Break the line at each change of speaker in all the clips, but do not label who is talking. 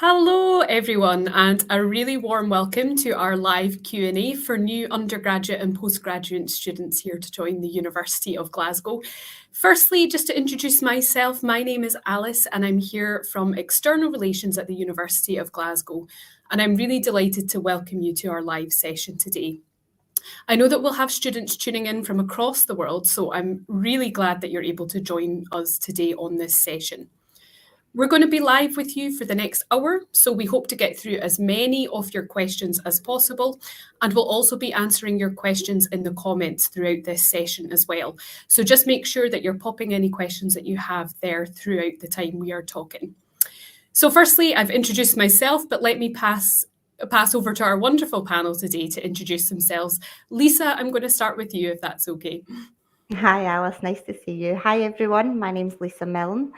Hello everyone, and a really warm welcome to our live Q&A for new undergraduate and postgraduate students here to join the University of Glasgow. Firstly, just to introduce myself, my name is Alice and I'm here from External Relations at the University of Glasgow, and I'm really delighted to welcome you to our live session today. I know that we'll have students tuning in from across the world, so I'm really glad that you're able to join us today on this session. We're going to be live with you for the next hour, so we hope to get through as many of your questions as possible, and we'll also be answering your questions in the comments throughout this session as well. So just make sure that you're popping any questions that you have there throughout the time we are talking. So firstly, I've introduced myself, but let me pass over to our wonderful panel today to introduce themselves. Lisa, I'm going to start with you if that's okay.
Hi Alice, nice to see you. Hi everyone, my name's Lisa Milne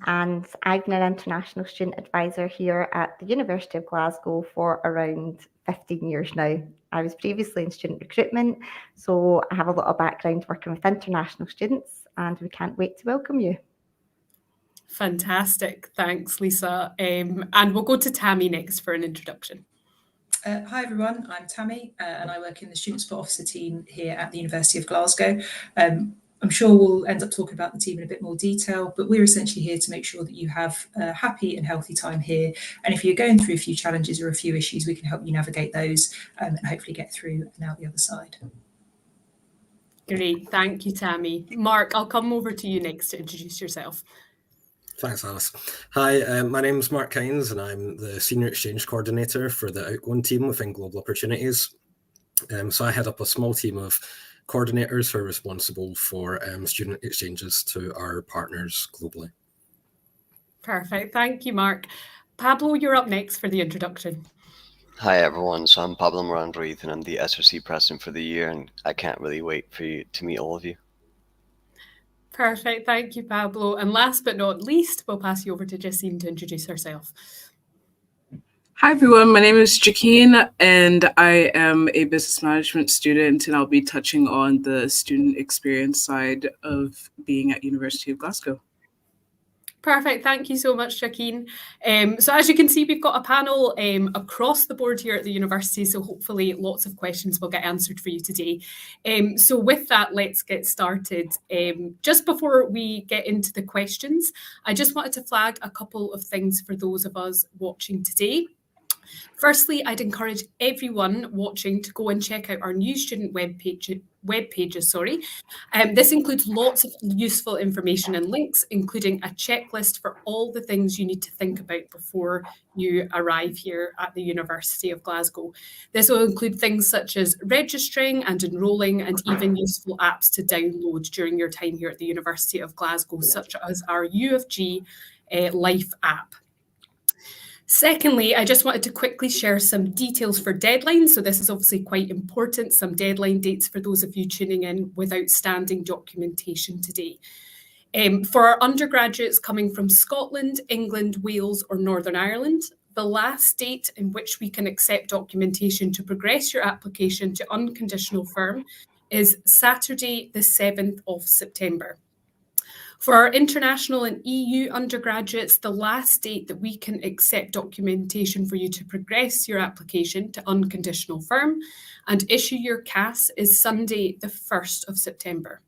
and I've been an international student advisor here at the University of Glasgow for around 15 years now. I was previously in student recruitment, so I have a lot of background working with international students and we can't wait to welcome you.
Fantastic, thanks Lisa. And we'll go to Tammy next for an introduction.
Hi everyone, I'm Tammy and I work in the Student Support Officer team here at the University of Glasgow. I'm sure we'll end up talking about the team in a bit more detail, but we're essentially here to make sure that you have a happy and healthy time here. And if you're going through a few challenges or a few issues, we can help you navigate those and hopefully get through and out the other side.
Great, thank you, Tammy. Mark, I'll come over to you next to introduce yourself.
Thanks, Alice. Hi, my name is Mark Kynes and I'm the Senior Exchange Coordinator for the Outgoing team within Global Opportunities. So I head up a small team of coordinators who are responsible for student exchanges to our partners globally.
Perfect, thank you, Mark. Pablo, you're up next for the introduction.
Hi everyone, so I'm Pablo Moran-Ruiz and I'm the SRC President for the year, and I can't really wait for you to meet all of you.
Perfect, thank you, Pablo. And last but not least, we'll pass you over to Jacine to introduce herself.
Hi everyone, my name is Jacine and I am a business management student, and I'll be touching on the student experience side of being at University of Glasgow.
Perfect, thank you so much, Jacine. So as you can see, we've got a panel across the board here at the university, so hopefully lots of questions will get answered for you today. So with that, let's get started. Just before we get into the questions, I just wanted to flag a couple of things for those of us watching today. Firstly, I'd encourage everyone watching to go and check out our new student web pages. This includes lots of useful information and links, including a checklist for all the things you need to think about before you arrive here at the University of Glasgow. This will include things such as registering and enrolling, and even useful apps to download during your time here at the University of Glasgow, such as our UofG Life app. Secondly, I just wanted to quickly share some details for deadlines. So this is obviously quite important, some deadline dates for those of you tuning in with outstanding documentation today. For our undergraduates coming from Scotland, England, Wales or Northern Ireland, the last date in which we can accept documentation to progress your application to unconditional firm is Saturday, the 7th of September. For our international and EU undergraduates, the last date that we can accept documentation for you to progress your application to unconditional firm and issue your CAS is Sunday, the 1st of September.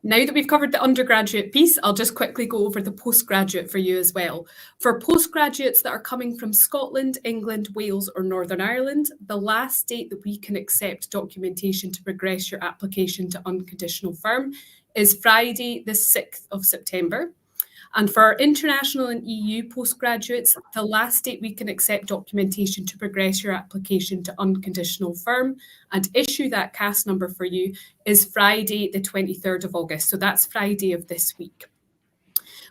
Now that we've covered the undergraduate piece, I'll just quickly go over the postgraduate for you as well. For postgraduates that are coming from Scotland, England, Wales or Northern Ireland, the last date that we can accept documentation to progress your application to unconditional firm is Friday, the 6th of September. And for our international and EU postgraduates, the last date we can accept documentation to progress your application to unconditional firm and issue that CAS number for you is Friday, the 23rd of August. So that's Friday of this week.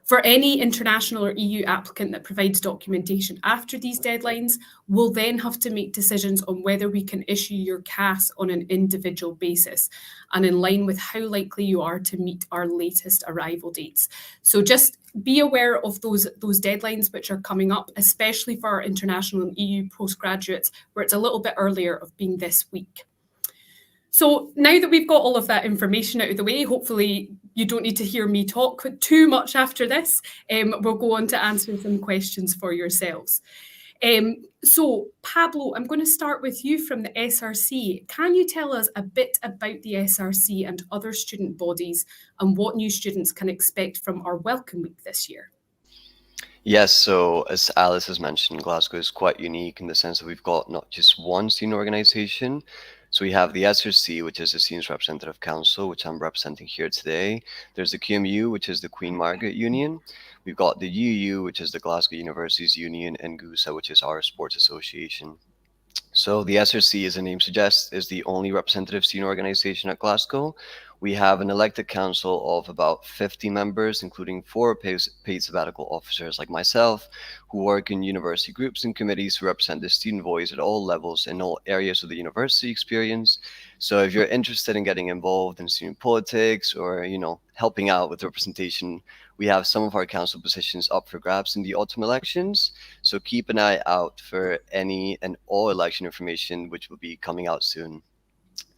For any international or EU applicant that provides documentation after these deadlines, we'll then have to make decisions on whether we can issue your CAS on an individual basis and in line with how likely you are to meet our latest arrival dates. So just be aware of those deadlines which are coming up, especially for our international and EU postgraduates, where it's a little bit earlier of being this week. So now that we've got all of that information out of the way, hopefully you don't need to hear me talk too much after this. We'll go on to answer some questions for yourselves. So, Pablo, I'm going to start with you from the SRC. Can you tell us a bit about the SRC and other student bodies and what new students can expect from our Welcome Week this year?
Yes, so as Alice has mentioned, Glasgow is quite unique in the sense that we've got not just one student organization. So we have the SRC, which is the Students Representative Council, which I'm representing here today. There's the QMU, which is the Queen Margaret Union. We've got the UU, which is the Glasgow Universities Union, and GUSA, which is our sports association. So the SRC, as the name suggests, is the only representative student organization at Glasgow. We have an elected council of about 50 members, including 4 paid sabbatical officers like myself, who work in university groups and committees to represent the student voice at all levels in all areas of the university experience. So if you're interested in getting involved in student politics or, helping out with representation, we have some of our council positions up for grabs in the autumn elections. So keep an eye out for any and all election information, which will be coming out soon.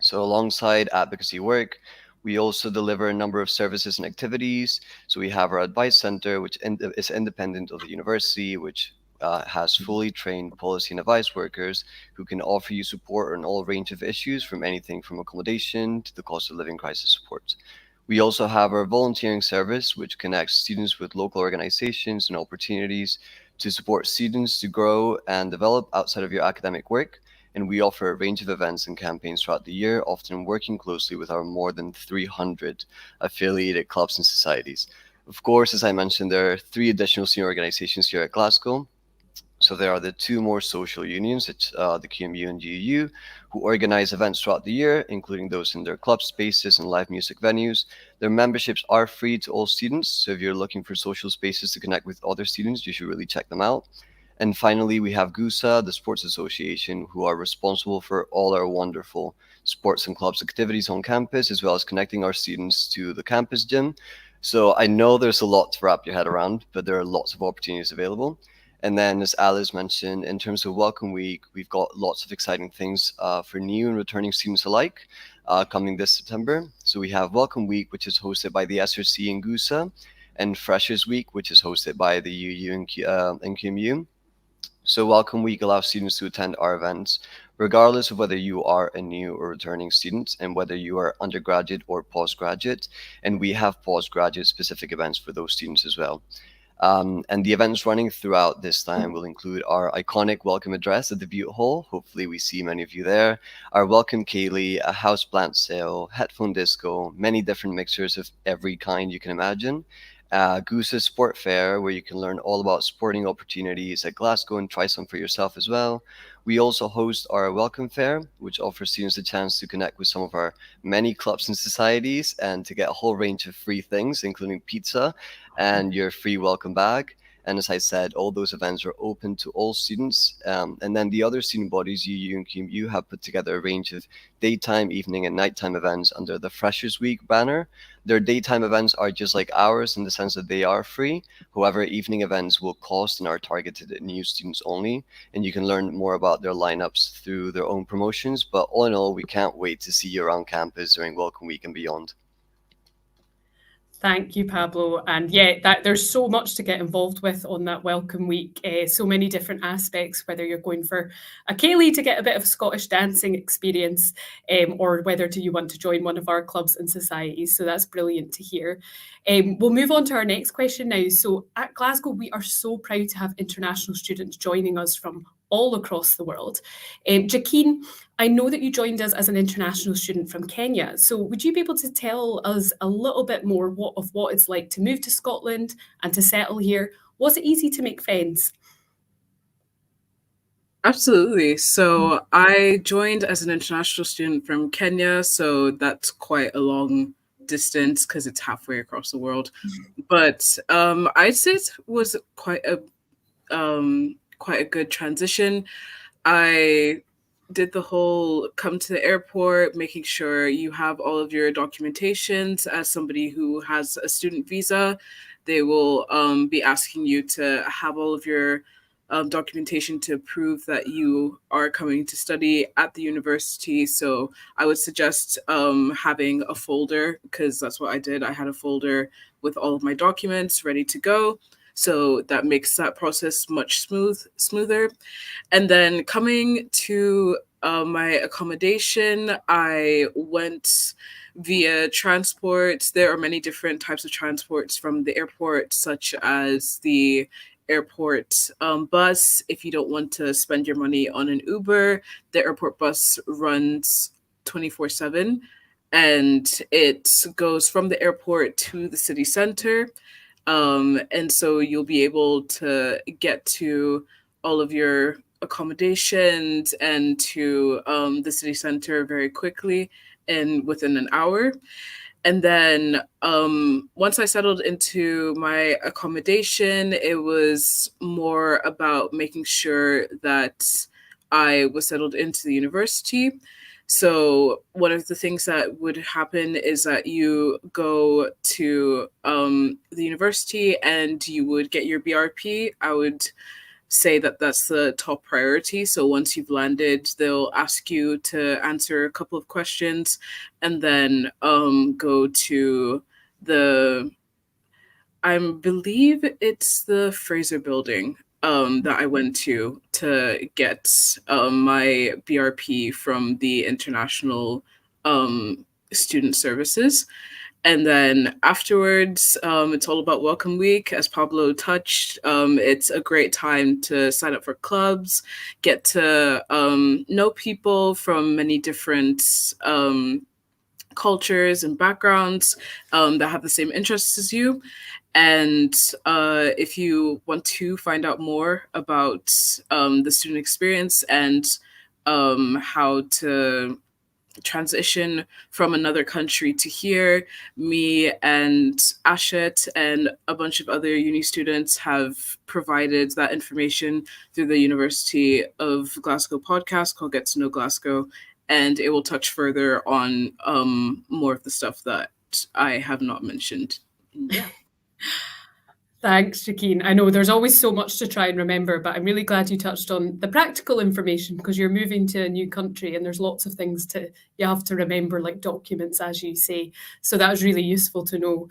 So alongside advocacy work, we also deliver a number of services and activities. So we have our advice center, which is independent of the university, which has fully trained policy and advice workers who can offer you support on all range of issues, from anything from accommodation to the cost of living crisis support. We also have our volunteering service, which connects students with local organizations and opportunities to support students to grow and develop outside of your academic work. And we offer a range of events and campaigns throughout the year, often working closely with our more than 300 affiliated clubs and societies. Of course, as I mentioned, there are 3 additional senior organizations here at Glasgow. So there are the 2 more social unions, it's the QMU and UU, who organize events throughout the year, including those in their club spaces and live music venues. Their memberships are free to all students, so if you're looking for social spaces to connect with other students, you should really check them out. And finally, we have GUSA, the Sports Association, who are responsible for all our wonderful sports and clubs activities on campus, as well as connecting our students to the campus gym. So I know there's a lot to wrap your head around, but there are lots of opportunities available. And then, as Alice mentioned, in terms of Welcome Week, we've got lots of exciting things for new and returning students alike coming this September. So we have Welcome Week, which is hosted by the SRC and GUSA, and Freshers Week, which is hosted by the UU and QMU. So Welcome Week allows students to attend our events, regardless of whether you are a new or returning student and whether you are undergraduate or postgraduate. And we have postgraduate specific events for those students as well. And the events running throughout this time will include our iconic welcome address at the Butte Hall. Hopefully we see many of you there. Our welcome Kaylee, a house plant sale, headphone disco, many different mixers of every kind you can imagine. Goose's Sport Fair, where you can learn all about sporting opportunities at Glasgow and try some for yourself as well. We also host our Welcome Fair, which offers students a chance to connect with some of our many clubs and societies and to get a whole range of free things, including pizza and your free welcome bag. And as I said, all those events are open to all students. And then the other student bodies, UU and QMU, have put together a range of daytime, evening, and nighttime events under the Freshers Week banner. Their daytime events are just like ours in the sense that they are free. However, evening events will cost and are targeted at new students only. And you can learn more about their lineups through their own promotions. But all in all, we can't wait to see you around campus during Welcome Week and beyond.
Thank you, Pablo. And yeah, there's so much to get involved with on that Welcome Week. So many different aspects, whether you're going for a Kaylee to get a bit of Scottish dancing experience, or whether you want to join one of our clubs and societies. So that's brilliant to hear. We'll move on to our next question now. So at Glasgow, we are so proud to have international students joining us from all across the world. Jaqueen, I know that you joined us as an international student from Kenya. So would you be able to tell us a little bit more of what it's like to move to Scotland and to settle here? Was it easy to make friends?
Absolutely. So I joined as an international student from Kenya. So that's quite a long distance because it's halfway across the world. But I'd say it was quite a good transition. I did the whole come to the airport, making sure you have all of your documentations. As somebody who has a student visa, they will be asking you to have all of your documentation to prove that you are coming to study at the university. So I would suggest having a folder, because that's what I did. I had a folder with all of my documents ready to go. So that makes that process much smoother. And then coming to my accommodation, I went via transport. There are many different types of transports from the airport, such as the airport bus. If you don't want to spend your money on an Uber, the airport bus runs 24/7, and it goes from the airport to the city center. And so you'll be able to get to all of your accommodations and to the city center very quickly and within an hour. And then once I settled into my accommodation, it was more about making sure that I was settled into the university. So one of the things that would happen is that you go to the university and you would get your BRP. I would say that that's the top priority. So once you've landed, they'll ask you to answer a couple of questions and then go to I believe it's the Fraser Building that I went to get my BRP from the International Student Services. And then afterwards, it's all about Welcome Week. As Pablo touched, it's a great time to sign up for clubs, get to know people from many different cultures and backgrounds that have the same interests as you. And if you want to find out more about the student experience and how to transition from another country to here, me and Ashet and a bunch of other uni students have provided that information through the University of Glasgow podcast called Get to Know Glasgow, and it will touch further on more of the stuff that I have not mentioned. Yeah.
Thanks, Jakeen. I know there's always so much to try and remember, but I'm really glad you touched on the practical information because you're moving to a new country and there's lots of things you have to remember, like documents, as you say. So that was really useful to know.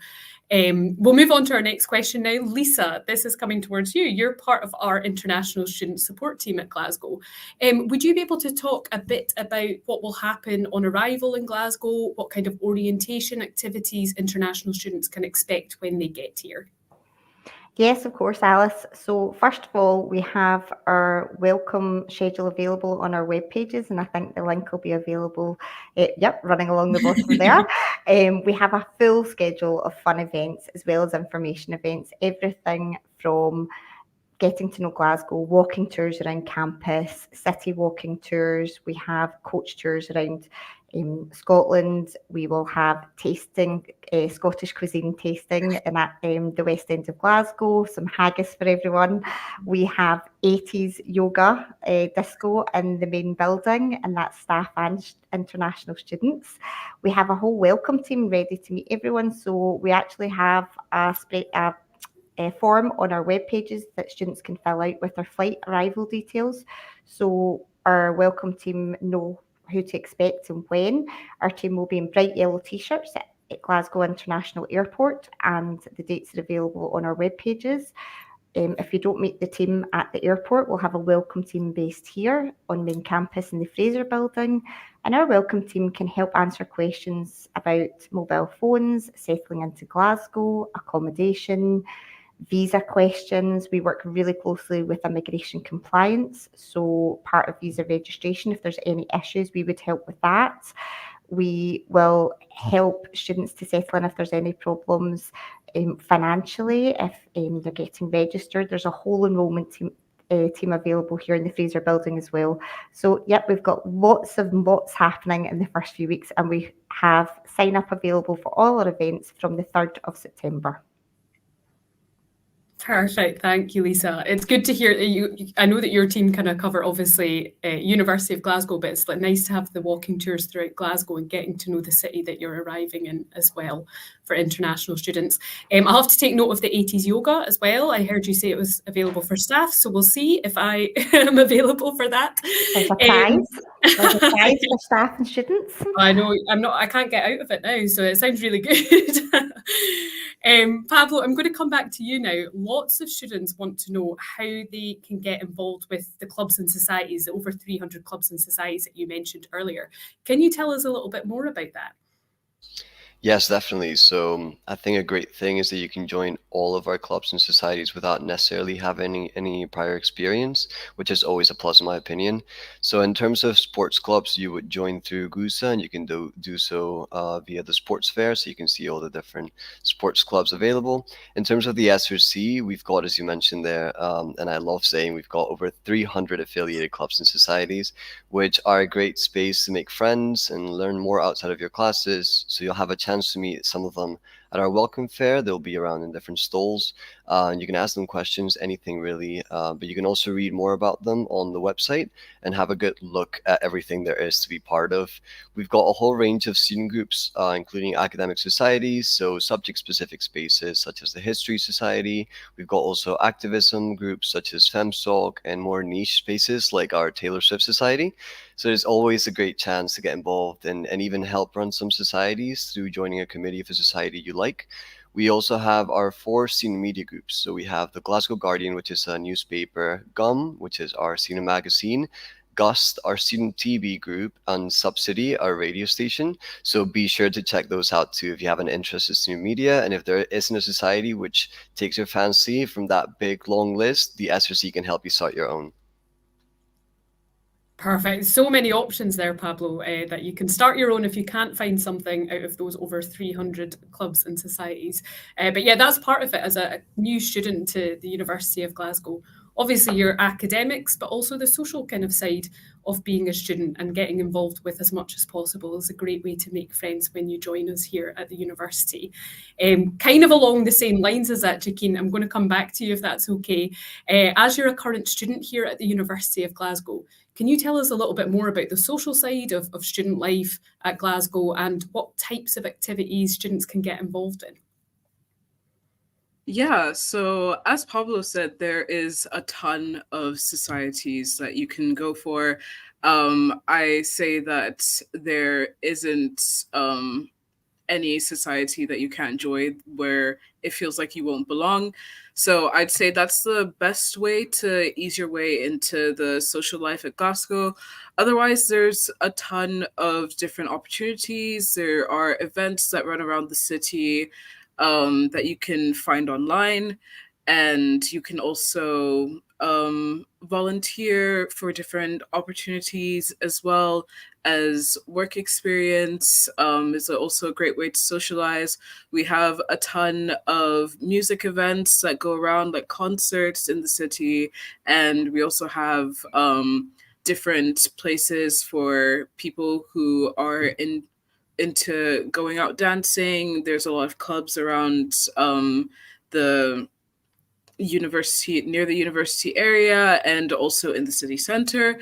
We'll move on to our next question now. Lisa, this is coming towards you. You're part of our international student support team at Glasgow. Would you be able to talk a bit about what will happen on arrival in Glasgow, what kind of orientation activities international students can expect when they get here?
Yes, of course, Alice. So first of all, we have our welcome schedule available on our web pages, and I think the link will be available, running along the bottom there. We have a full schedule of fun events as well as information events, everything from getting to know Glasgow, walking tours around campus, city walking tours. We have coach tours around Scotland. We will have tasting, Scottish cuisine tasting at the West End of Glasgow, some haggis for everyone. We have 80s yoga disco in the main building, and that's staff and international students. We have a whole welcome team ready to meet everyone. So we actually have a form on our web pages that students can fill out with their flight arrival details. So our welcome team know who to expect and when. Our team will be in bright yellow t-shirts at Glasgow International Airport, and the dates are available on our web pages. If you don't meet the team at the airport, we'll have a welcome team based here on main campus in the Fraser Building, and our welcome team can help answer questions about mobile phones, settling into Glasgow, accommodation, visa questions. We work really closely with immigration compliance. So part of visa registration, if there's any issues, we would help with that. We will help students to settle in if there's any problems financially, if they're getting registered. There's a whole enrolment team available here in the Fraser Building as well. So we've got lots happening in the first few weeks, and we have sign up available for all our events from the 3rd of September.
Perfect. Thank you, Lisa. It's good to hear that I know that your team kind of cover obviously University of Glasgow, but it's like nice to have the walking tours throughout Glasgow and getting to know the city that you're arriving in as well for international students. I'll have to take note of the 80s yoga as well. I heard you say it was available for staff, so we'll see if I am available for that.
There's a prize. There's a prize for staff and students.
I know I can't get out of it now, so it sounds really good. Pablo, I'm going to come back to you now. Lots of students want to know how they can get involved with the clubs and societies, the over 300 clubs and societies that you mentioned earlier. Can you tell us a little bit more about that?
Yes, definitely. So I think a great thing is that you can join all of our clubs and societies without necessarily having any prior experience, which is always a plus in my opinion. So in terms of sports clubs, you would join through GUSA, and you can do so via the sports fair, so you can see all the different sports clubs available. In terms of the SRC, we've got, as you mentioned there, and I love saying we've got over 300 affiliated clubs and societies, which are a great space to make friends and learn more outside of your classes. So you'll have a chance to meet some of them at our welcome fair. They'll be around in different stalls. You can ask them questions, anything really, but you can also read more about them on the website and have a good look at everything there is to be part of. We've got a whole range of student groups, including academic societies, so subject-specific spaces such as the History Society. We've got also activism groups such as FemSoc, and more niche spaces like our Taylor Swift Society. So there's always a great chance to get involved and even help run some societies through joining a committee of a society you like. We also have our 4 student media groups. So we have the Glasgow Guardian, which is a newspaper, GUM, which is our student magazine, GUST, our student TV group, and Subsidy, our radio station. So be sure to check those out too if you have an interest in student media. And if there isn't a society which takes your fancy from that big long list, the SRC can help you start your own.
Perfect. So many options there, Pablo, that you can start your own if you can't find something out of those over 300 clubs and societies. But yeah, that's part of it as a new student to the University of Glasgow. Obviously, your academics, but also the social kind of side of being a student and getting involved with as much as possible is a great way to make friends when you join us here at the university. Kind of along the same lines as that, Jaquine, I'm going to come back to you if that's okay. As you're a current student here at the University of Glasgow, can you tell us a little bit more about the social side of student life at Glasgow and what types of activities students can get involved in?
Yeah, so as Pablo said, there is a ton of societies that you can go for. I say that there isn't any society that you can't join where it feels like you won't belong. So I'd say that's the best way to ease your way into the social life at Glasgow. Otherwise, there's a ton of different opportunities. There are events that run around the city that you can find online. And you can also volunteer for different opportunities as well as work experience is also a great way to socialize. We have a ton of music events that go around, like concerts in the city. And we also have different places for people who are into going out dancing. There's a lot of clubs around the university, near the university area, and also in the city center.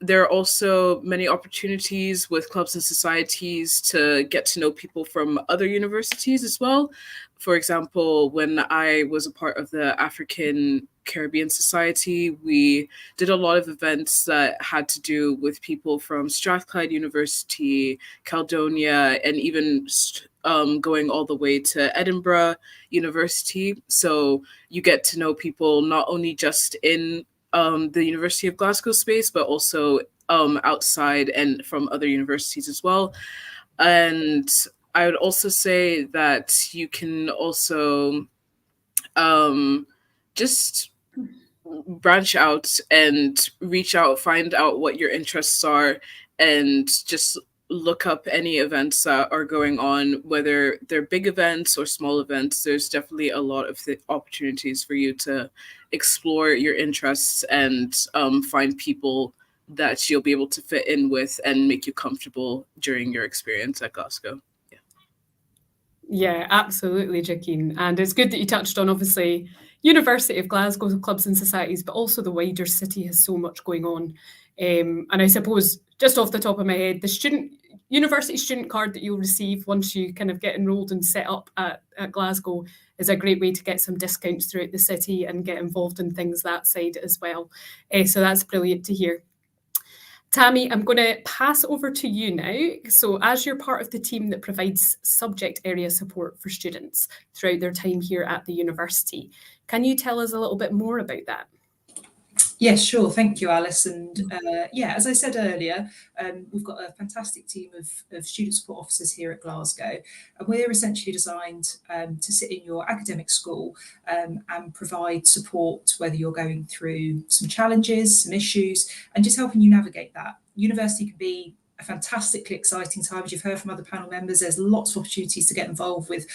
There are also many opportunities with clubs and societies to get to know people from other universities as well. For example, when I was a part of the African Caribbean Society, we did a lot of events that had to do with people from Strathclyde University, Caledonia, and even going all the way to Edinburgh University. So you get to know people not only just in the University of Glasgow space, but also outside and from other universities as well. And I would also say that you can also just branch out and reach out, find out what your interests are, and just look up any events that are going on, whether they're big events or small events. There's definitely a lot of opportunities for you to explore your interests and find people that you'll be able to fit in with and make you comfortable during your experience at Glasgow.
Yeah, absolutely, Jackeen. And it's good that you touched on, obviously, University of Glasgow clubs and societies, but also the wider city has so much going on. And I suppose, just off the top of my head, the university student card that you'll receive once you kind of get enrolled and set up at Glasgow is a great way to get some discounts throughout the city and get involved in things that side as well. So that's brilliant to hear. Tammy, I'm going to pass over to you now. So as you're part of the team that provides subject area support for students throughout their time here at the university, can you tell us a little bit more about that?
Yes, sure. Thank you, Alice. And yeah, as I said earlier, we've got a fantastic team of student support officers here at Glasgow, and we're essentially designed to sit in your academic school and provide support, whether you're going through some challenges, some issues, and just helping you navigate that. University can be a fantastically exciting time. As you've heard from other panel members, there's lots of opportunities to get involved with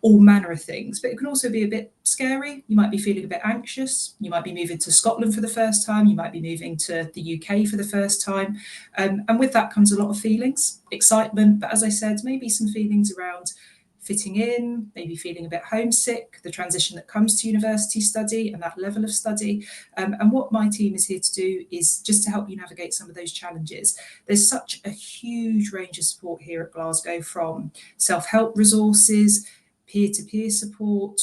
all manner of things, but it can also be a bit scary. You might be feeling a bit anxious. You might be moving to Scotland for the first time. You might be moving to the UK for the first time. And with that comes a lot of feelings, excitement, but as I said, maybe some feelings around fitting in, maybe feeling a bit homesick, the transition that comes to university study and that level of study. And what my team is here to do is just to help you navigate some of those challenges. There's such a huge range of support here at Glasgow, from self-help resources, peer-to-peer support,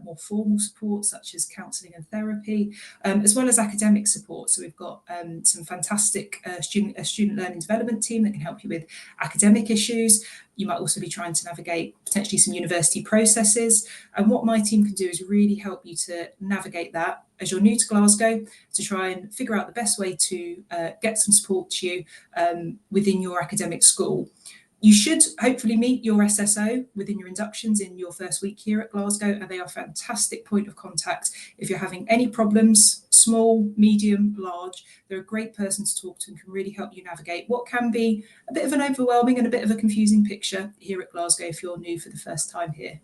more formal support such as counselling and therapy, as well as academic support. So we've got some fantastic student learning development team that can help you with academic issues. You might also be trying to navigate potentially some university processes. And what my team can do is really help you to navigate that as you're new to Glasgow, to try and figure out the best way to get some support to you within your academic school. You should hopefully meet your SSO within your inductions in your first week here at Glasgow, and they are a fantastic point of contact. If you're having any problems, small, medium, large, they're a great person to talk to and can really help you navigate what can be a bit of an overwhelming and a bit of a confusing picture here at Glasgow if you're new for the first time here.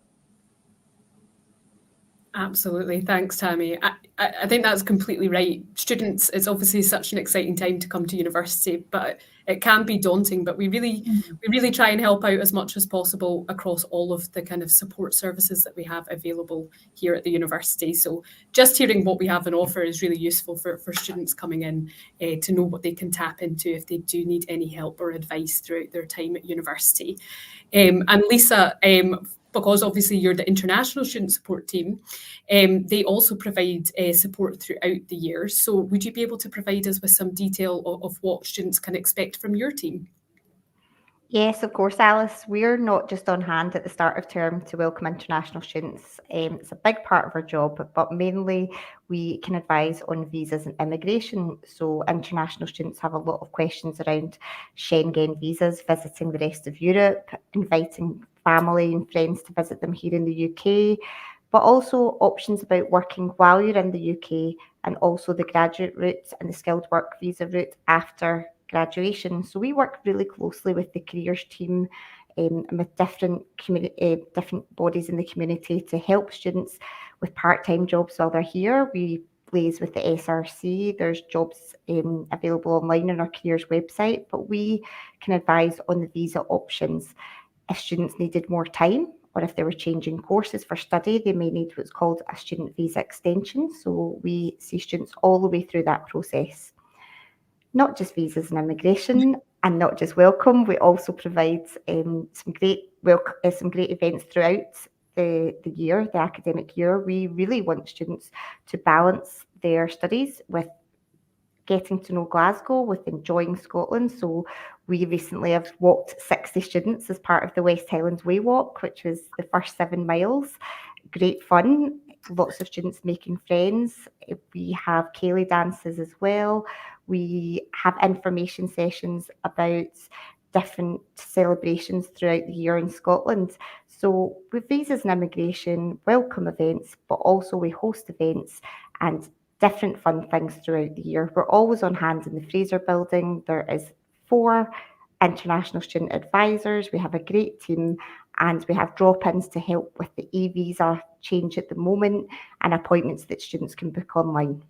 Absolutely. Thanks, Tammy. I think that's completely right. Students, it's obviously such an exciting time to come to university, but it can be daunting. But we really try and help out as much as possible across all of the kind of support services that we have available here at the university. So just hearing what we have on offer is really useful for students coming in to know what they can tap into if they do need any help or advice throughout their time at university. And Lisa, because obviously you're the international student support team, they also provide support throughout the year. So would you be able to provide us with some detail of what students can expect from your team?
Yes, of course, Alice. We're not just on hand at the start of term to welcome international students. It's a big part of our job, but mainly we can advise on visas and immigration. So international students have a lot of questions around Schengen visas, visiting the rest of Europe, inviting family and friends to visit them here in the UK, but also options about working while you're in the UK, and also the graduate route and the skilled work visa route after graduation. So we work really closely with the careers team and with different bodies in the community to help students with part-time jobs while they're here. We liaise with the SRC. There's jobs available online on our careers website, but we can advise on the visa options. If students needed more time, or if they were changing courses for study, they may need what's called a student visa extension. So we see students all the way through that process. Not just visas and immigration, and not just welcome. We also provide some great events throughout the year, the academic year. We really want students to balance their studies with getting to know Glasgow, with enjoying Scotland. So we recently have walked 60 students as part of the West Highlands Way Walk, which was the first 7 miles. Great fun, lots of students making friends. We have ceilidh dances as well. We have information sessions about different celebrations throughout the year in Scotland. So with visas and immigration, welcome events, but also we host events and different fun things throughout the year. We're always on hand in the Fraser building. There is 4 international student advisors. We have a great team, and we have drop-ins to help with the e-visa change at the moment and appointments that students can book online.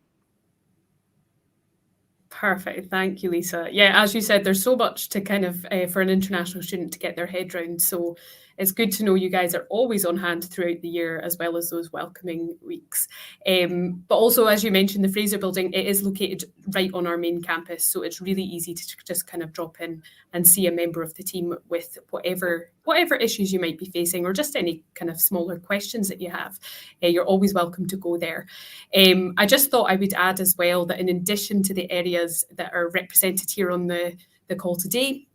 Perfect. Thank you, Lisa. Yeah, as you said, there's so much to kind of for an international student to get their head round. So it's good to know you guys are always on hand throughout the year, as well as those welcoming weeks. But also, as you mentioned, the Fraser Building, it is located right on our main campus. So it's really easy to just kind of drop in and see a member of the team with whatever issues you might be facing, or just any kind of smaller questions that you have. You're always welcome to go there. I just thought I would add as well that in addition to the areas that are represented here on the call today,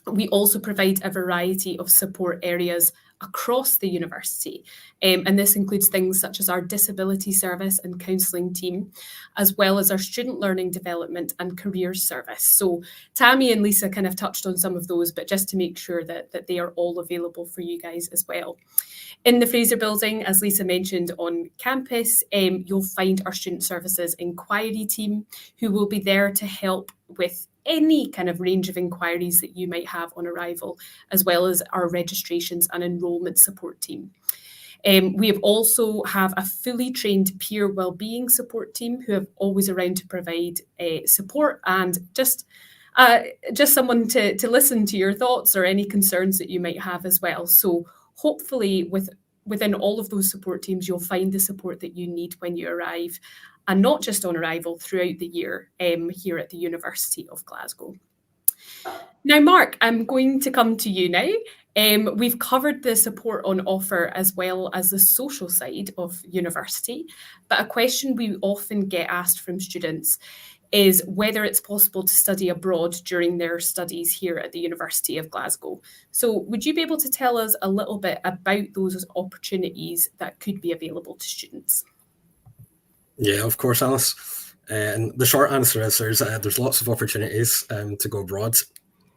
we also provide a variety of support areas across the university. And this includes things such as our disability service and counselling team, as well as our student learning development and careers service. So Tammy and Lisa kind of touched on some of those, but just to make sure that they are all available for you guys as well. In the Fraser Building, as Lisa mentioned, on campus, you'll find our Student Services Inquiry team, who will be there to help with any kind of range of inquiries that you might have on arrival, as well as our registrations and enrolment support team. We have also have a fully trained peer wellbeing support team who have always around to provide support and just someone to listen to your thoughts or any concerns that you might have as well. So hopefully within all of those support teams, you'll find the support that you need when you arrive, and not just on arrival, throughout the year here at the University of Glasgow. Now, Mark, I'm going to come to you now. We've covered the support on offer as well as the social side of university, but a question we often get asked from students is whether it's possible to study abroad during their studies here at the University of Glasgow. So would you be able to tell us a little bit about those opportunities that could be available to students?
Yeah, of course, Alice. And the short answer is there's lots of opportunities to go abroad,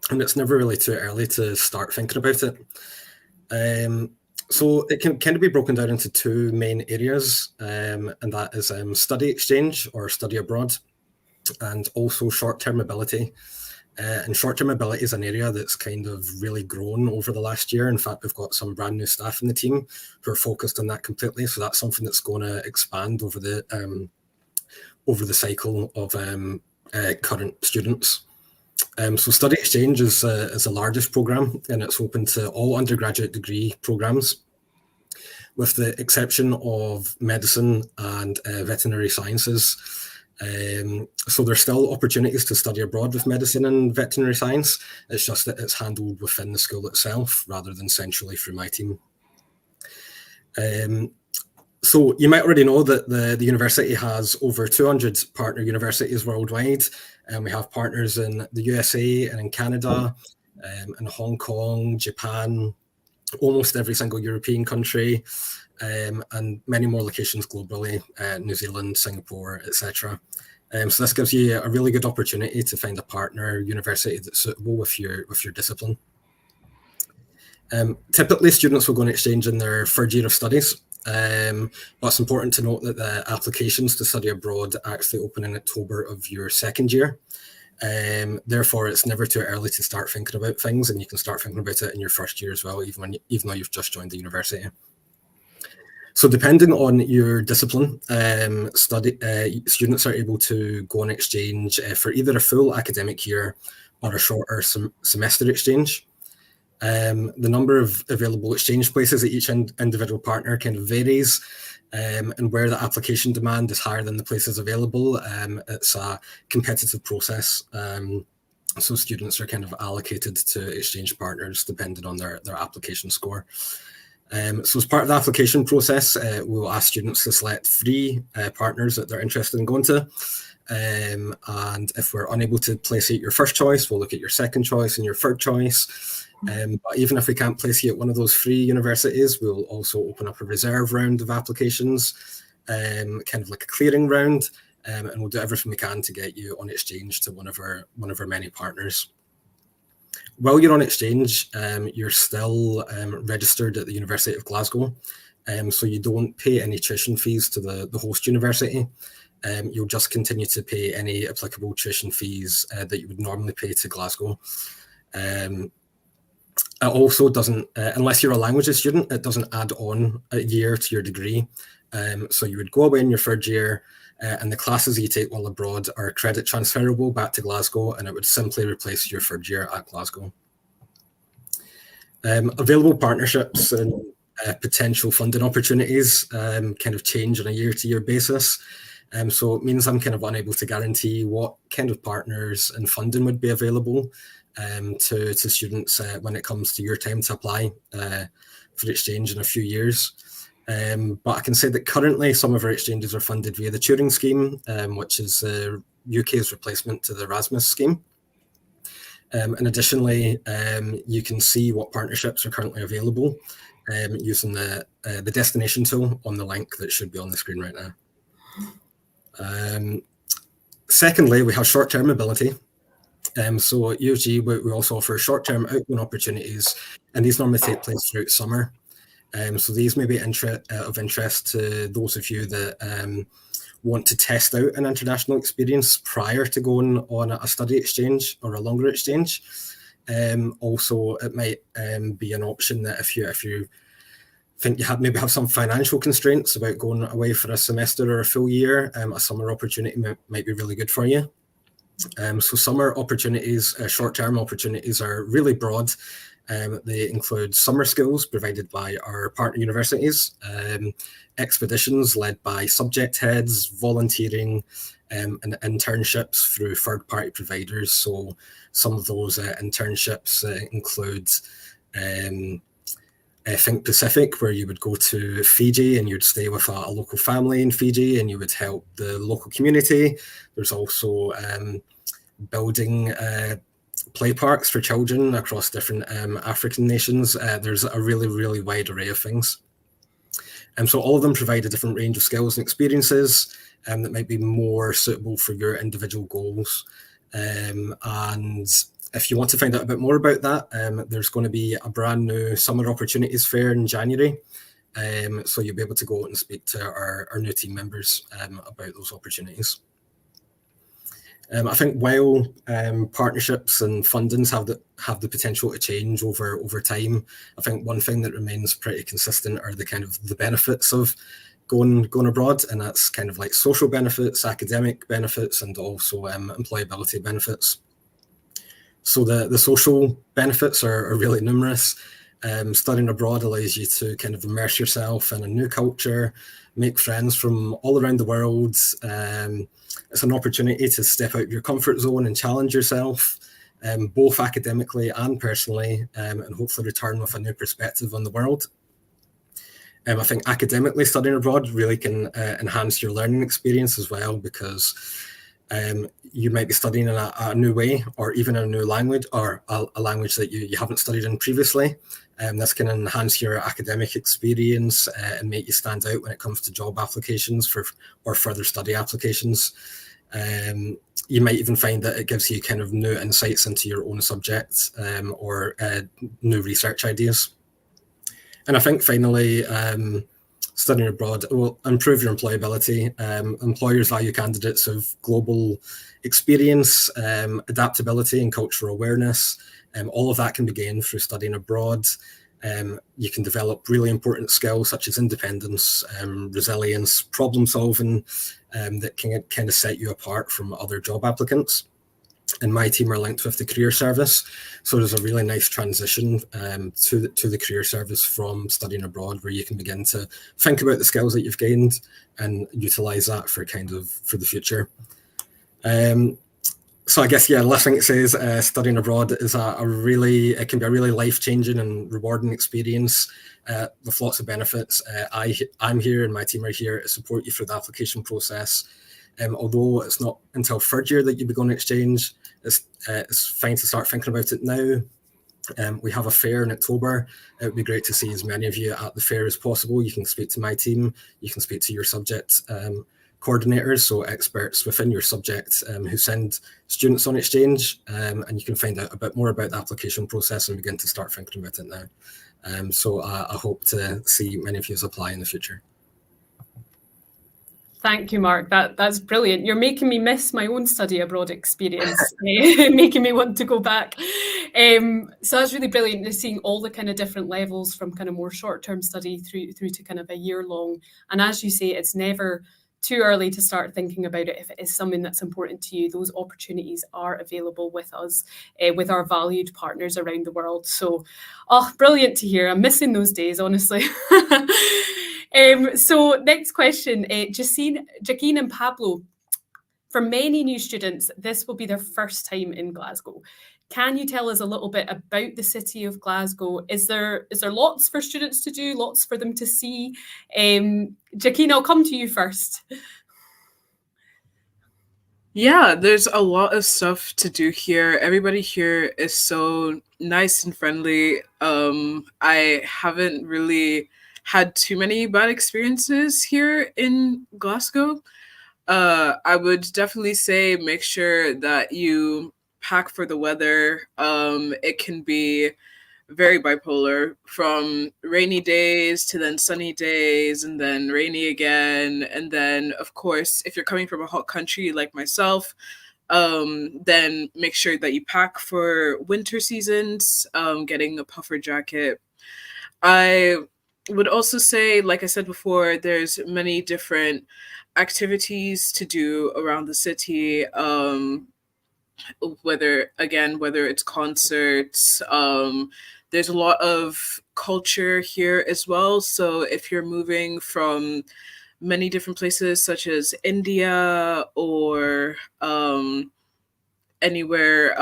and it's never really too early to start thinking about it. So it can kind of be broken down into two main areas, and that is study exchange or study abroad, and also short-term mobility. And short-term mobility is an area that's kind of really grown over the last year. In fact, we've got some brand new staff in the team who are focused on that completely. So that's something that's going to expand over the cycle of current students. So study exchange is the largest program, and it's open to all undergraduate degree programs, with the exception of medicine and veterinary sciences. So there's still opportunities to study abroad with medicine and veterinary science. It's just that it's handled within the school itself rather than centrally through my team. So you might already know that the university has over 200 partner universities worldwide, and we have partners in the USA and in Canada, in Hong Kong, Japan, almost every single European country, and many more locations globally, New Zealand, Singapore, etc. So this gives you a really good opportunity to find a partner university that's suitable with your discipline. Typically, students will go on exchange in their third year of studies, but it's important to note that the applications to study abroad actually open in October of your second year. Therefore, it's never too early to start thinking about things, and you can start thinking about it in your first year as well, even though you've just joined the university. So depending on your discipline, students are able to go on exchange for either a full academic year or a shorter semester exchange. The number of available exchange places at each individual partner kind of varies, and where the application demand is higher than the places available, it's a competitive process. So students are kind of allocated to exchange partners depending on their application score. So as part of the application process, we'll ask students to select 3 partners that they're interested in going to. And if we're unable to place you at your first choice, we'll look at your second choice and your third choice. But even if we can't place you at one of those 3 universities, we'll also open up a reserve round of applications, kind of like a clearing round, and we'll do everything we can to get you on exchange to one of our many partners. While you're on exchange, you're still registered at the University of Glasgow, so you don't pay any tuition fees to the host university. You'll just continue to pay any applicable tuition fees that you would normally pay to Glasgow. It also doesn't, unless you're a languages student, it doesn't add on a year to your degree. So you would go away in your third year, and the classes you take while abroad are credit transferable back to Glasgow, and it would simply replace your third year at Glasgow. Available partnerships and potential funding opportunities kind of change on a year-to-year basis. So it means I'm kind of unable to guarantee what kind of partners and funding would be available to students when it comes to your time to apply for exchange in a few years. But I can say that currently some of our exchanges are funded via the Turing scheme, which is the UK's replacement to the Erasmus scheme. And additionally, you can see what partnerships are currently available using the destination tool on the link that should be on the screen right now. Secondly, we have short-term mobility. So at UofG, we also offer short-term outgoing opportunities, and these normally take place throughout summer. So these may be of interest to those of you that want to test out an international experience prior to going on a study exchange or a longer exchange. Also, it might be an option that if you think you maybe have some financial constraints about going away for a semester or a full year, a summer opportunity might be really good for you. So summer opportunities, short-term opportunities are really broad. They include summer skills provided by our partner universities, expeditions led by subject heads, volunteering, and internships through third-party providers. So some of those internships include Think Pacific, where you would go to Fiji and you'd stay with a local family in Fiji and you would help the local community. There's also building play parks for children across different African nations. There's a really wide array of things. So all of them provide a different range of skills and experiences that might be more suitable for your individual goals. And if you want to find out a bit more about that, there's going to be a brand new Summer Opportunities Fair in January. So you'll be able to go out and speak to our new team members about those opportunities. I think while partnerships and fundings have the potential to change over time, I think one thing that remains pretty consistent are the benefits of going abroad, and that's kind of like social benefits, academic benefits, and also employability benefits. So the social benefits are really numerous. Studying abroad allows you to kind of immerse yourself in a new culture, make friends from all around the world. It's an opportunity to step out of your comfort zone and challenge yourself, both academically and personally, and hopefully return with a new perspective on the world. I think academically studying abroad really can enhance your learning experience as well, because you might be studying in a new way, or even in a new language, or a language that you haven't studied in previously. This can enhance your academic experience and make you stand out when it comes to job applications or further study applications. You might even find that it gives you kind of new insights into your own subject or new research ideas. And I think finally, studying abroad will improve your employability. Employers value candidates of global experience, adaptability, and cultural awareness. All of that can be gained through studying abroad. You can develop really important skills such as independence, resilience, problem solving, that can kind of set you apart from other job applicants. And my team are linked with the career service, so there's a really nice transition to the career service from studying abroad, where you can begin to think about the skills that you've gained and utilize that for the future. So I guess, the last thing it says, studying abroad is it can be a really life-changing and rewarding experience with lots of benefits. I'm here and my team are here to support you through the application process. Although it's not until third year that you begin to exchange, it's fine to start thinking about it now. We have a fair in October. It would be great to see as many of you at the fair as possible. You can speak to my team, you can speak to your subject coordinators, so experts within your subject who send students on exchange, and you can find out a bit more about the application process and begin to start thinking about it now. So I hope to see many of you apply in the future.
Thank you, Mark. That's brilliant. You're making me miss my own study abroad experience, making me want to go back. So that's really brilliant, to seeing all the kind of different levels from kind of more short-term study through to kind of a year long. And as you say, it's never too early to start thinking about it. If it is something that's important to you, those opportunities are available with us, with our valued partners around the world. So, oh, brilliant to hear. I'm missing those days, honestly. So next question, Jacqueline and Pablo. For many new students, this will be their first time in Glasgow. Can you tell us a little bit about the city of Glasgow? Is there lots for students to do, lots for them to see? Jacqueline, I'll come to you first.
Yeah, there's a lot of stuff to do here. Everybody here is so nice and friendly. I haven't really had too many bad experiences here in Glasgow. I would definitely say make sure that you pack for the weather. It can be very bipolar, from rainy days to then sunny days and then rainy again. And then, of course, if you're coming from a hot country like myself, then make sure that you pack for winter seasons, getting a puffer jacket. I would also say, like I said before, there's many different activities to do around the city. Whether it's concerts, there's a lot of culture here as well. So if you're moving from many different places such as India or anywhere,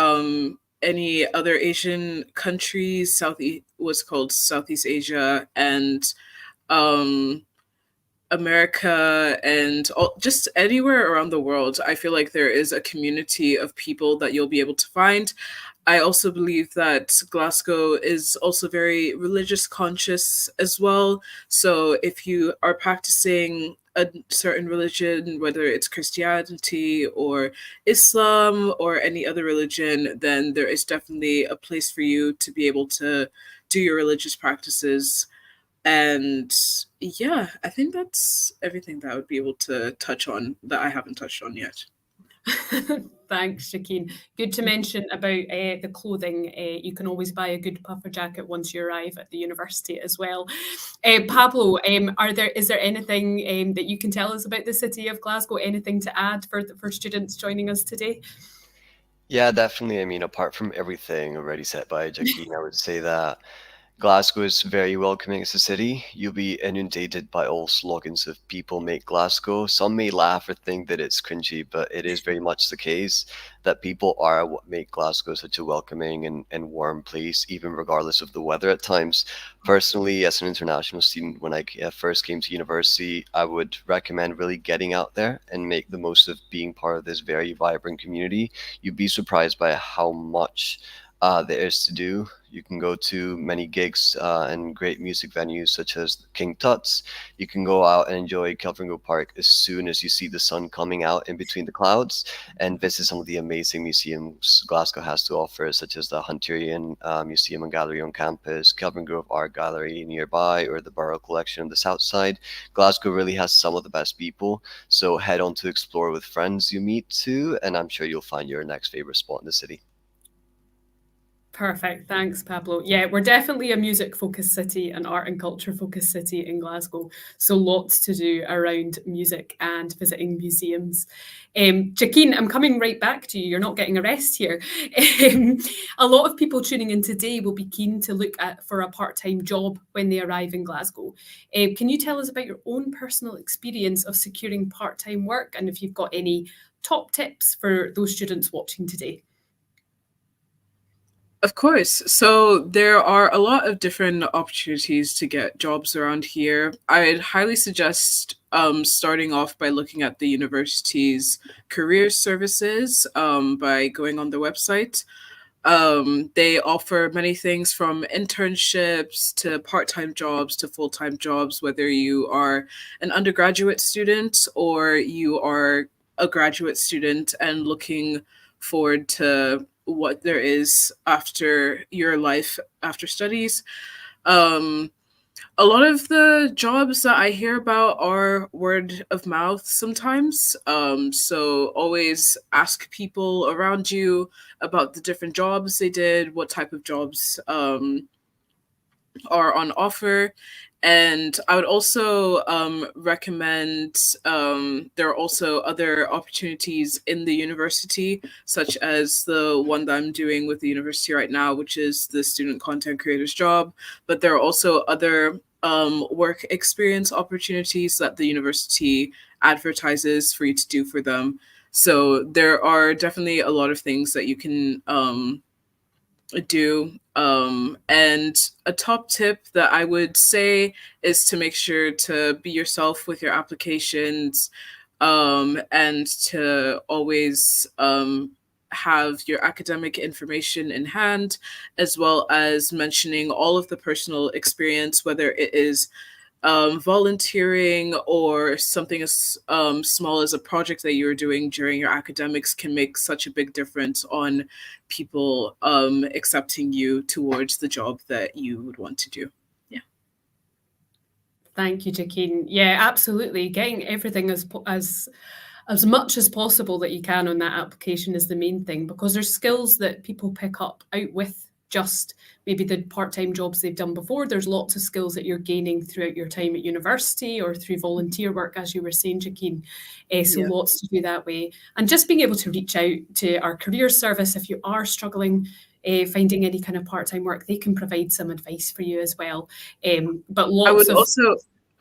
any other Asian countries, what's called Southeast Asia, and America, and just anywhere around the world, I feel like there is a community of people that you'll be able to find. I also believe that Glasgow is also very religious conscious as well. So if you are practicing a certain religion, whether it's Christianity or Islam or any other religion, then there is definitely a place for you to be able to do your religious practices. And yeah, I think that's everything that I would be able to touch on that I haven't touched on yet.
Thanks, Jacqueline. Good to mention about the clothing. You can always buy a good puffer jacket once you arrive at the university as well. Pablo, is there anything that you can tell us about the city of Glasgow? Anything to add for students joining us today?
Yeah, definitely. I mean, apart from everything already said by Jacqueline, I would say that Glasgow is very welcoming as a city. You'll be inundated by all slogans of people make Glasgow. Some may laugh or think that it's cringy, but it is very much the case that people are what make Glasgow such a welcoming and warm place, even regardless of the weather at times. Personally, as an international student, when I first came to university, I would recommend really getting out there and make the most of being part of this very vibrant community. You'd be surprised by how much there is to do. You can go to many gigs and great music venues such as King Tut's. You can go out and enjoy Kelvingrove Park as soon as you see the sun coming out in between the clouds, and visit some of the amazing museums Glasgow has to offer, such as the Hunterian Museum and Gallery on campus, Kelvingrove Art Gallery nearby, or the Borough Collection on the south side. Glasgow really has some of the best people, so head on to explore with friends you meet too, and I'm sure you'll find your next favorite spot in the city.
Perfect. Thanks, Pablo. Yeah, we're definitely a music-focused city, an art and culture-focused city in Glasgow. So lots to do around music and visiting museums. Jacqueline, I'm coming right back to you. You're not getting a rest here. A lot of people tuning in today will be keen to look for a part-time job when they arrive in Glasgow. Can you tell us about your own personal experience of securing part-time work, and if you've got any top tips for those students watching today?
Of course. So there are a lot of different opportunities to get jobs around here. I'd highly suggest starting off by looking at the university's career services by going on their website. They offer many things from internships to part-time jobs to full-time jobs, whether you are an undergraduate student or you are a graduate student and looking forward to what there is after your life after studies. A lot of the jobs that I hear about are word of mouth sometimes. So always ask people around you about the different jobs they did, what type of jobs are on offer. And I would also recommend there are also other opportunities in the university, such as the one that I'm doing with the university right now, which is the student content creator's job. But there are also other work experience opportunities that the university advertises for you to do for them. So there are definitely a lot of things that you can do. And a top tip that I would say is to make sure to be yourself with your applications, and to always have your academic information in hand, as well as mentioning all of the personal experience, whether it is volunteering or something as small as a project that you're doing during your academics can make such a big difference on people accepting you towards the job that you would want to do. Yeah.
Thank you, Jaquine. Yeah, absolutely. Getting everything as much as possible that you can on that application is the main thing, because there's skills that people pick up out with just maybe the part-time jobs they've done before. There's lots of skills that you're gaining throughout your time at university or through volunteer work, as you were saying, Jaquine. So lots to do that way. And just being able to reach out to our career service if you are struggling finding any kind of part-time work, they can provide some advice for you as well. But lots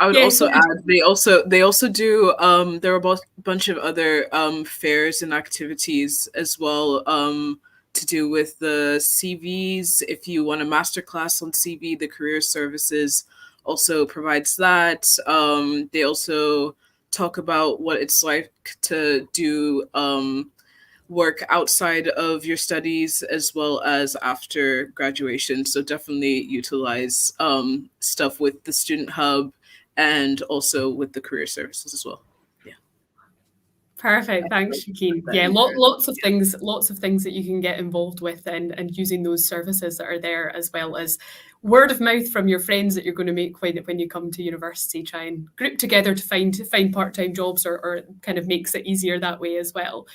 I would also add they also do there are a bunch of other fairs and activities as well to do with the CVs. If you want a masterclass on CV, the career services also provides that. They also talk about what it's like to do work outside of your studies as well as after graduation. So definitely utilize stuff with the Student Hub and also with the career services as well. Yeah.
Perfect. Thanks, Jaquine. Yeah, lots of things that you can get involved with and using those services that are there, as well as word of mouth from your friends that you're going to make when you come to university. Try and group together to find part-time jobs or kind of makes it easier that way as well.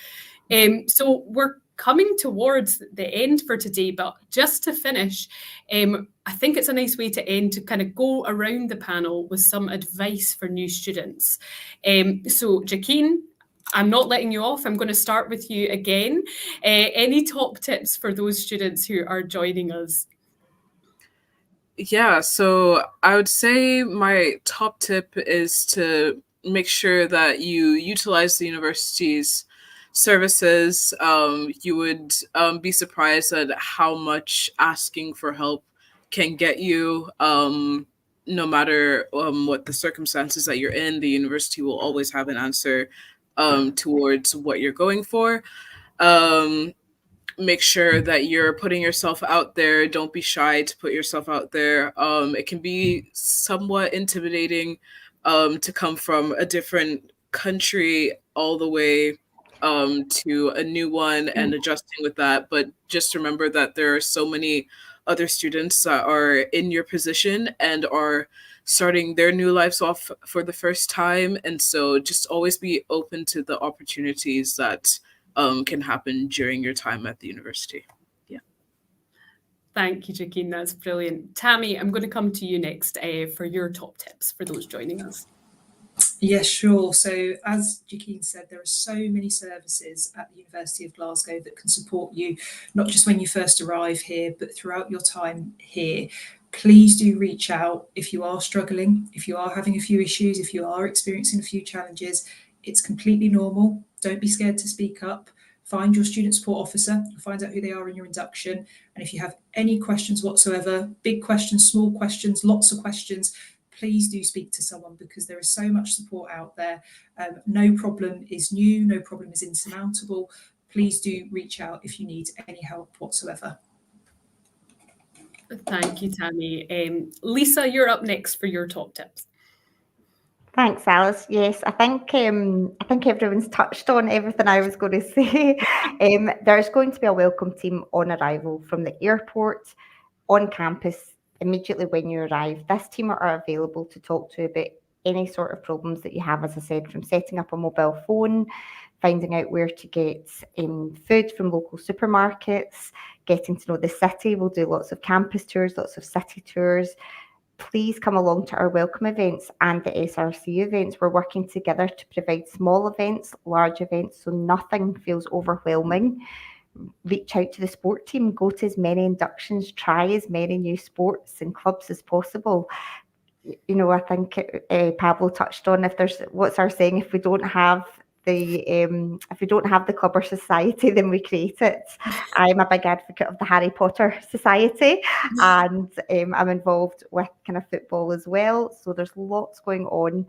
So we're coming towards the end for today, but just to finish, I think it's a nice way to end to kind of go around the panel with some advice for new students. So Jaquine, I'm not letting you off. I'm going to start with you again. Any top tips for those students who are joining us?
Yeah, so I would say my top tip is to make sure that you utilize the university's services. You would be surprised at how much asking for help can get you. No matter what the circumstances that you're in, the university will always have an answer towards what you're going for. Make sure that you're putting yourself out there. Don't be shy to put yourself out there. It can be somewhat intimidating to come from a different country all the way to a new one and adjusting with that. But just remember that there are so many other students that are in your position and are starting their new lives off for the first time. And so just always be open to the opportunities that can happen during your time at the university. Yeah.
Thank you, Jaquine. That's brilliant. Tammy, I'm going to come to you next for your top tips for those joining us.
Yes, sure. So as Jaquine said, there are so many services at the University of Glasgow that can support you, not just when you first arrive here, but throughout your time here. Please do reach out if you are struggling, if you are having a few issues, if you are experiencing a few challenges. It's completely normal. Don't be scared to speak up. Find your student support officer, find out who they are in your induction. And if you have any questions whatsoever, big questions, small questions, lots of questions, please do speak to someone, because there is so much support out there. No problem is new, no problem is insurmountable. Please do reach out if you need any help whatsoever.
Thank you, Tammy. Lisa, you're up next for your top tips.
Thanks, Alice. Yes, I think everyone's touched on everything I was going to say. There's going to be a welcome team on arrival from the airport on campus immediately when you arrive. This team are available to talk to about any sort of problems that you have, as I said, from setting up a mobile phone, finding out where to get food from local supermarkets, getting to know the city. We'll do lots of campus tours, lots of city tours. Please come along to our welcome events and the SRC events. We're working together to provide small events, large events, so nothing feels overwhelming. Reach out to the sport team, go to as many inductions, try as many new sports and clubs as possible. You know, I think Pablo touched on, what's our saying, if we don't have the club or society, then we create it. I'm a big advocate of the Harry Potter Society, and I'm involved with kind of football as well. So there's lots going on.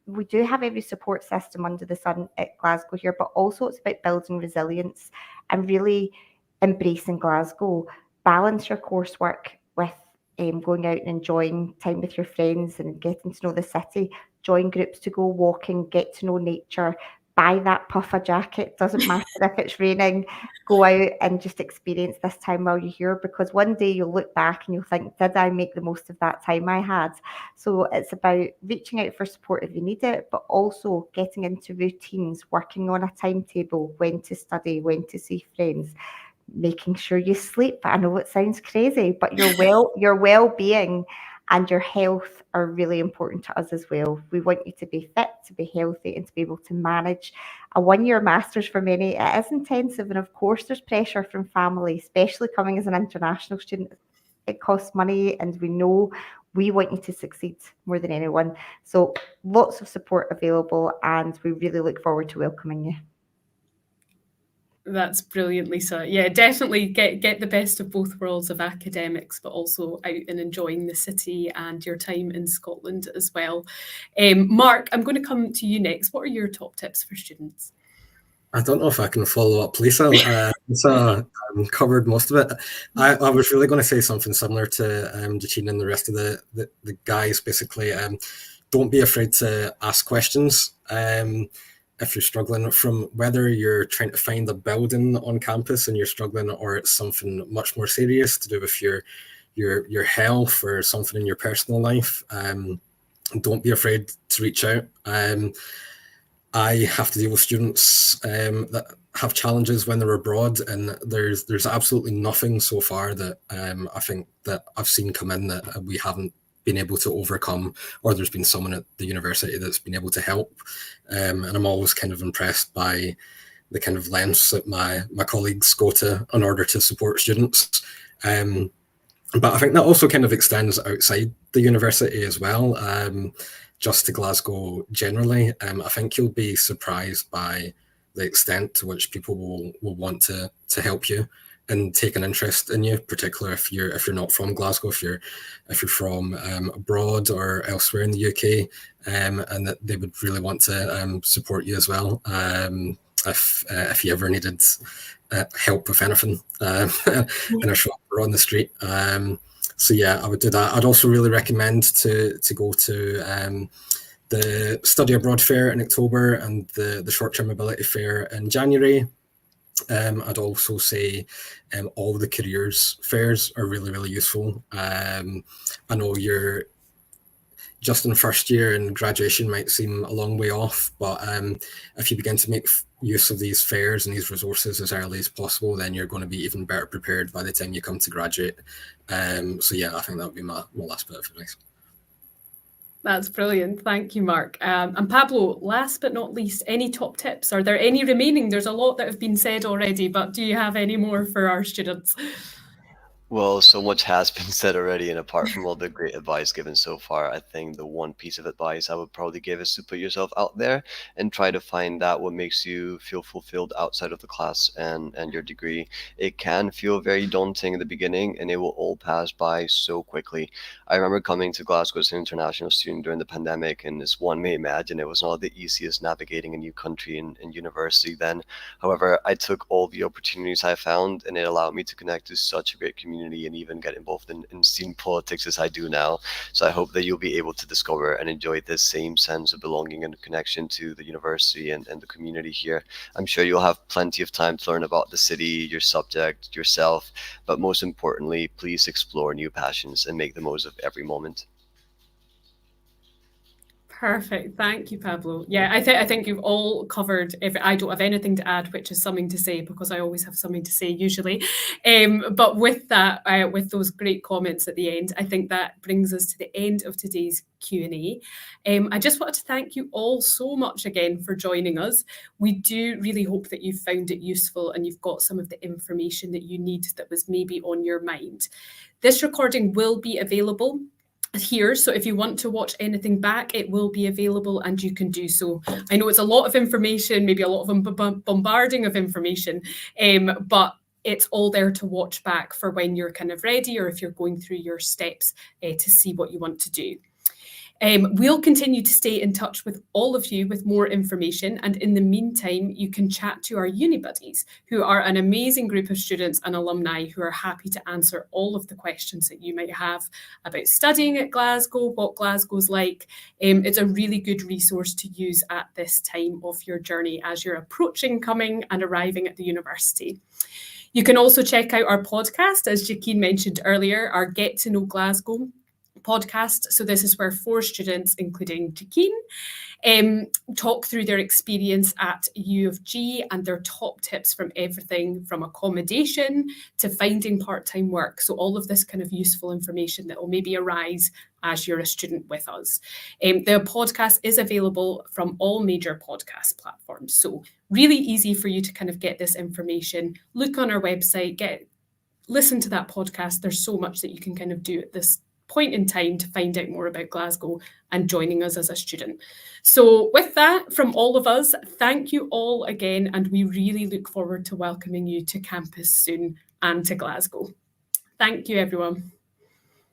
We do have every support system under the sun at Glasgow here, but also it's about building resilience and really embracing Glasgow. Balance your coursework with going out and enjoying time with your friends and getting to know the city. Join groups to go walking, get to know nature, buy that puffer jacket, doesn't matter if it's raining, go out and just experience this time while you're here, because one day you'll look back and you'll think, did I make the most of that time I had? So it's about reaching out for support if you need it, but also getting into routines, working on a timetable, when to study, when to see friends, making sure you sleep. I know it sounds crazy, but your well-being and your health are really important to us as well. We want you to be fit, to be healthy, and to be able to manage a one-year master's. For many, it is intensive, and of course there's pressure from family, especially coming as an international student. It costs money, and we want you to succeed more than anyone. So lots of support available, and we really look forward to welcoming you.
That's brilliant, Lisa. Yeah, definitely get the best of both worlds of academics, but also out and enjoying the city and your time in Scotland as well. Mark, I'm going to come to you next. What are your top tips for students?
I don't know if I can follow up Lisa. Lisa covered most of it. I was really going to say something similar to Jachin and the rest of the guys. Basically, don't be afraid to ask questions. If you're struggling, from whether you're trying to find a building on campus and you're struggling, or it's something much more serious to do with your health or something in your personal life, don't be afraid to reach out. I have to deal with students that have challenges when they're abroad, and there's absolutely nothing so far that I think that I've seen come in that we haven't been able to overcome, or there's been someone at the university that's been able to help. And I'm always kind of impressed by the kind of lengths that my colleagues go to in order to support students. But I think that also kind of extends outside the university as well, just to Glasgow generally. I think you'll be surprised by the extent to which people will want to help you and take an interest in you, particularly if you're not from Glasgow, if you're from abroad or elsewhere in the UK, and that they would really want to support you as well. If you ever needed help with anything in a shop or on the street. So yeah, I would do that. I'd also really recommend to go to the Study Abroad Fair in October and the Short-Term Mobility Fair in January. I'd also say all the careers fairs are really, really useful. I know you're just in first year and graduation might seem a long way off, but if you begin to make use of these fairs and these resources as early as possible, then you're going to be even better prepared by the time you come to graduate. So yeah, I think that would be my last bit of advice.
That's brilliant. Thank you, Mark. And Pablo, last but not least, any top tips? Are there any remaining? There's a lot that have been said already, but do you have any more for our students?
Well, so much has been said already, and apart from all the great advice given so far, I think the one piece of advice I would probably give is to put yourself out there and try to find out what makes you feel fulfilled outside of the class and your degree. It can feel very daunting in the beginning, and it will all pass by so quickly. I remember coming to Glasgow as an international student during the pandemic, and as one may imagine, it was not the easiest navigating a new country and university then. However, I took all the opportunities I found, and it allowed me to connect to such a great community and even get involved in student politics as I do now. So I hope that you'll be able to discover and enjoy this same sense of belonging and connection to the university and the community here. I'm sure you'll have plenty of time to learn about the city, your subject, yourself, but most importantly, please explore new passions and make the most of every moment.
Perfect. Thank you, Pablo. Yeah, I think you've all covered. If I don't have anything to add, which is something to say because I always have something to say usually. But with that, with those great comments at the end, I think that brings us to the end of today's Q&A. I just wanted to thank you all so much again for joining us. We do really hope that you found it useful and you've got some of the information that you need that was maybe on your mind. This recording will be available here, so if you want to watch anything back, it will be available and you can do so. I know it's a lot of information, maybe a lot of bombarding of information, but it's all there to watch back for when you're kind of ready or if you're going through your steps to see what you want to do. We'll continue to stay in touch with all of you with more information, and in the meantime, you can chat to our uni buddies, who are an amazing group of students and alumni who are happy to answer all of the questions that you might have about studying at Glasgow, what Glasgow's like. It's a really good resource to use at this time of your journey as you're approaching, coming and arriving at the university. You can also check out our podcast, as Jaquine mentioned earlier, our Get to Know Glasgow podcast. So this is where 4 students, including Jaquine, talk through their experience at UofG and their top tips from everything from accommodation to finding part-time work. So all of this kind of useful information that will maybe arise as you're a student with us. The podcast is available from all major podcast platforms. So really easy for you to kind of get this information. Look on our website, listen to that podcast. There's so much that you can kind of do at this point in time to find out more about Glasgow and joining us as a student. So with that, from all of us, thank you all again, and we really look forward to welcoming you to campus soon and to Glasgow. Thank you, everyone.